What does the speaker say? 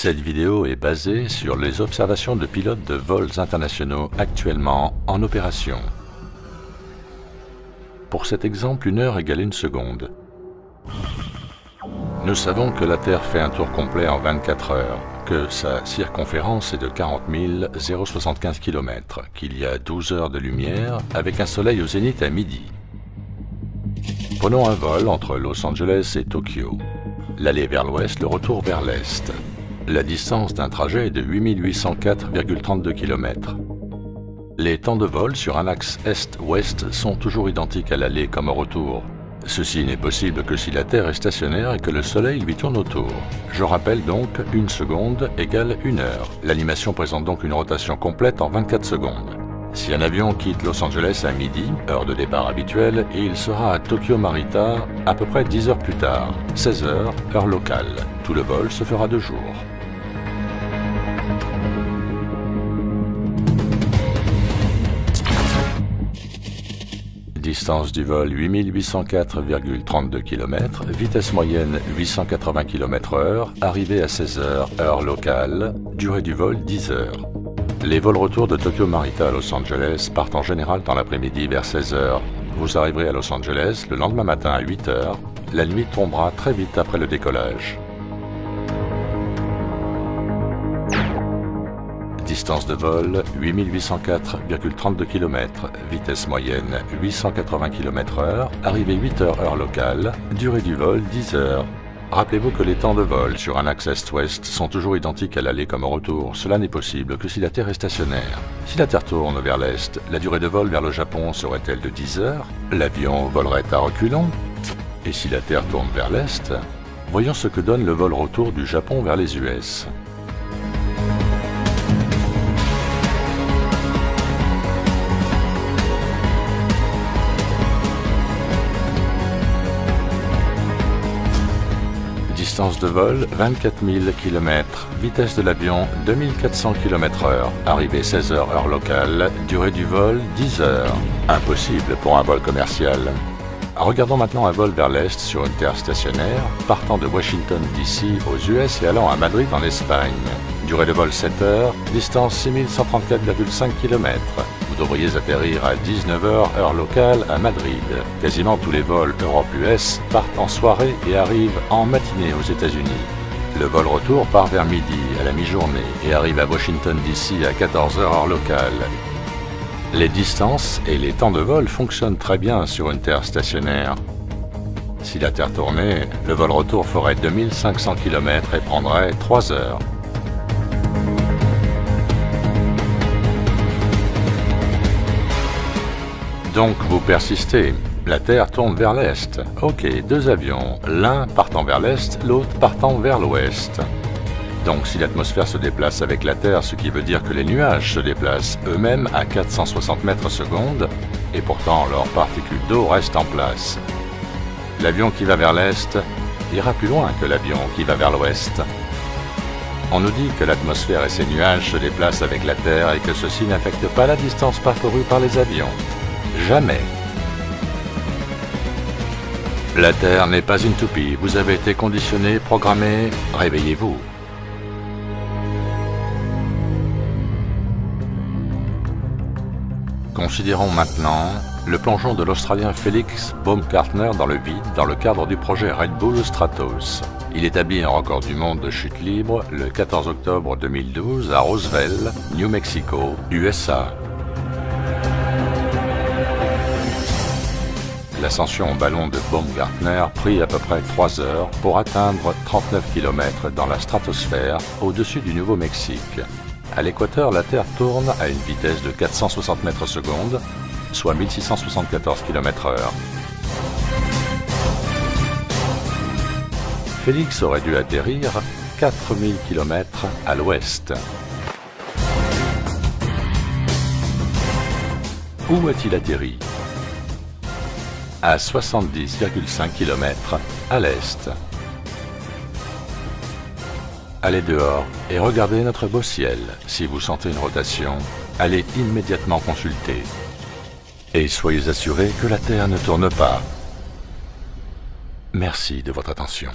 Cette vidéo est basée sur les observations de pilotes de vols internationaux actuellement en opération. Pour cet exemple, 1 heure égale 1 seconde. Nous savons que la Terre fait un tour complet en 24 heures, que sa circonférence est de 40 075 km, qu'il y a 12 heures de lumière avec un soleil au zénith à midi. Prenons un vol entre Los Angeles et Tokyo. L'aller vers l'ouest, le retour vers l'est. La distance d'un trajet est de 8804,32 km. Les temps de vol sur un axe est-ouest sont toujours identiques à l'aller comme au retour. Ceci n'est possible que si la Terre est stationnaire et que le Soleil lui tourne autour. Je rappelle donc 1 seconde égale 1 heure. L'animation présente donc une rotation complète en 24 secondes. Si un avion quitte Los Angeles à midi, heure de départ habituelle, il sera à Tokyo Narita à peu près 10 heures plus tard, 16 heures, heure locale. Tout le vol se fera de jour. Distance du vol 8804,32 km, vitesse moyenne 880 km/h, arrivée à 16 heures, heure locale, durée du vol 10 heures. Les vols retour de Tokyo Narita à Los Angeles partent en général dans l'après-midi vers 16 heures. Vous arriverez à Los Angeles le lendemain matin à 8 heures. La nuit tombera très vite après le décollage. Distance de vol 8804,32 km, vitesse moyenne 880 km/h, arrivée 8 heures heure locale, durée du vol 10 heures. Rappelez-vous que les temps de vol sur un axe est-ouest sont toujours identiques à l'aller comme au retour. Cela n'est possible que si la Terre est stationnaire. Si la Terre tourne vers l'est, la durée de vol vers le Japon serait-elle de 10 heures? L'avion volerait à reculons? Et si la Terre tourne vers l'est, voyons ce que donne le vol retour du Japon vers les US. Distance de vol 24 000 km, vitesse de l'avion 2400 km/h, arrivée 16 heures heure locale, durée du vol 10 heures. Impossible pour un vol commercial. Regardons maintenant un vol vers l'est sur une terre stationnaire, partant de Washington DC aux US et allant à Madrid en Espagne. Durée de vol 7 heures, distance 6134,5 km. Vous devriez atterrir à 19 heures heure locale à Madrid. Quasiment tous les vols Europe-US partent en soirée et arrivent en matinée aux États-Unis. Le vol retour part vers midi à la mi-journée et arrive à Washington DC à 14 heures heure locale. Les distances et les temps de vol fonctionnent très bien sur une terre stationnaire. Si la Terre tournait, le vol retour ferait 2500 km et prendrait 3 heures. Donc vous persistez. La Terre tourne vers l'est. Ok, 2 avions, l'un partant vers l'est, l'autre partant vers l'ouest. Donc si l'atmosphère se déplace avec la Terre, ce qui veut dire que les nuages se déplacent eux-mêmes à 460 mètres secondes, et pourtant leurs particules d'eau restent en place. L'avion qui va vers l'est ira plus loin que l'avion qui va vers l'ouest. On nous dit que l'atmosphère et ses nuages se déplacent avec la Terre et que ceci n'affecte pas la distance parcourue par les avions. Jamais. La Terre n'est pas une toupie. Vous avez été conditionné, programmé. Réveillez-vous. Considérons maintenant le plongeon de l'Australien Felix Baumgartner dans le vide dans le cadre du projet Red Bull Stratos. Il établit un record du monde de chute libre le 14 octobre 2012 à Roswell, New Mexico, USA. L'ascension au ballon de Baumgartner prit à peu près 3 heures pour atteindre 39 km dans la stratosphère au-dessus du Nouveau-Mexique. À l'équateur, la Terre tourne à une vitesse de 460 mètres secondes, soit 1674 km/h. Félix aurait dû atterrir 4000 km à l'ouest. Où a-t-il atterri? À 70,5 km à l'est. Allez dehors et regardez notre beau ciel. Si vous sentez une rotation, allez immédiatement consulter. Et soyez assurés que la Terre ne tourne pas. Merci de votre attention.